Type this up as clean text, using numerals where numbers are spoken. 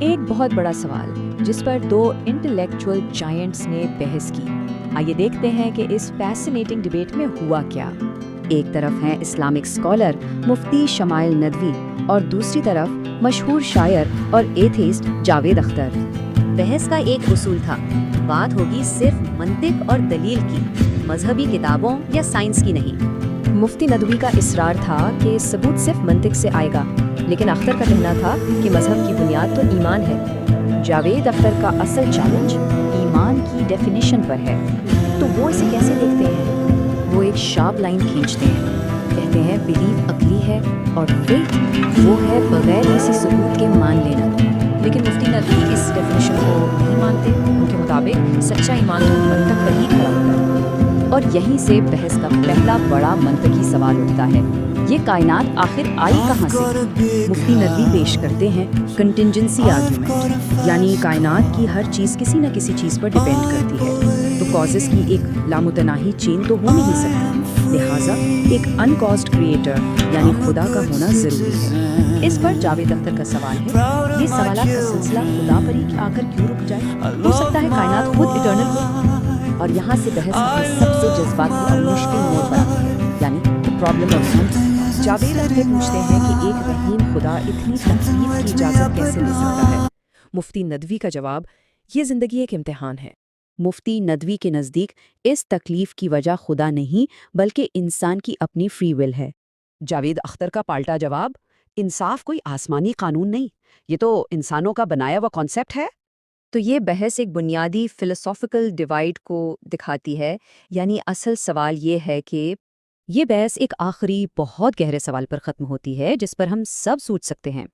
ایک بہت بڑا سوال جس پر دو انٹلیکچوئل جائنٹس نے بحث کی۔ آئیے دیکھتے ہیں کہ اس فیسنیٹنگ ڈیبیٹ میں ہوا کیا۔ ایک طرف ہیں اسلامک اسکالر مفتی شمائل ندوی اور دوسری طرف مشہور شاعر اور ایتھیسٹ جاوید اختر۔ بحث کا ایک اصول تھا، بات ہوگی صرف منطق اور دلیل کی، مذہبی کتابوں یا سائنس کی نہیں۔ مفتی ندوی کا اصرار تھا کہ ثبوت صرف منطق سے آئے گا، لیکن اختر کا کہنا تھا کہ مذہب کی بنیاد تو ایمان ہے۔ جاوید اختر کا اصل چیلنج ایمان کی ڈیفینیشن پر ہے۔ تو وہ اسے کیسے دیکھتے ہیں؟ وہ ایک شارپ لائن کھینچتے ہیں، کہتے ہیں بلیف عقلی ہے اور فیتھ وہ ہے بغیر کسی ثبوت کے مان لینا۔ لیکن مفتی ندوی اس ڈیفینیشن کو نہیں مانتے۔ ان کے مطابق سچا ایمان تو منطق پر ہی کھڑا ہوتا ہے، اور یہیں سے بحث کا پہلا بڑا منطقی سوال اٹھتا ہے، یہ کائنات آخر آئی کہاں سے؟ مفتی ندوی پیش کرتے ہیں کنٹینجنسی آرگیومنٹ، یعنی کائنات کی ہر چیز کسی نہ کسی چیز پر ڈیپینڈ کرتی ہے، تو کازز کی ایک لامتناہی چین تو ہو نہیں سکتی، لہٰذا ایک ان کازڈ کریٹر یعنی خدا کا ہونا ضروری ہے۔ اس پر جاوید اختر کا سوال ہے، یہ سوالات کا سلسلہ خدا پر ہی آ کر کیوں رک جائے؟ ہو سکتا ہے کائنات خود اٹرنل ہو؟ اور یہاں سے بحث اپنے سب سے جذباتی اور مشکل موڑ پر آتی ہے، یعنی problem of science. Javed Akhtar پوچھتے ہیں کہ ایک رحیم خدا اتنی تکلیف کی اجازت کیسے دے سکتا ہے؟ مفتی ندوی کا جواب، یہ زندگی ایک امتحان ہے۔ مفتی ندوی کے نزدیک اس تکلیف کی وجہ خدا نہیں بلکہ انسان کی اپنی فری ول ہے۔ جاوید اختر کا پالٹا جواب، انصاف کوئی آسمانی قانون نہیں، یہ تو انسانوں کا بنایا ہوا کانسیپٹ ہے۔ تو یہ بحث ایک بنیادی فلسافیکل ڈیوائیڈ کو دکھاتی ہے، یعنی اصل سوال یہ ہے کہ یہ بحث ایک آخری بہت گہرے سوال پر ختم ہوتی ہے جس پر ہم سب سوچ سکتے ہیں۔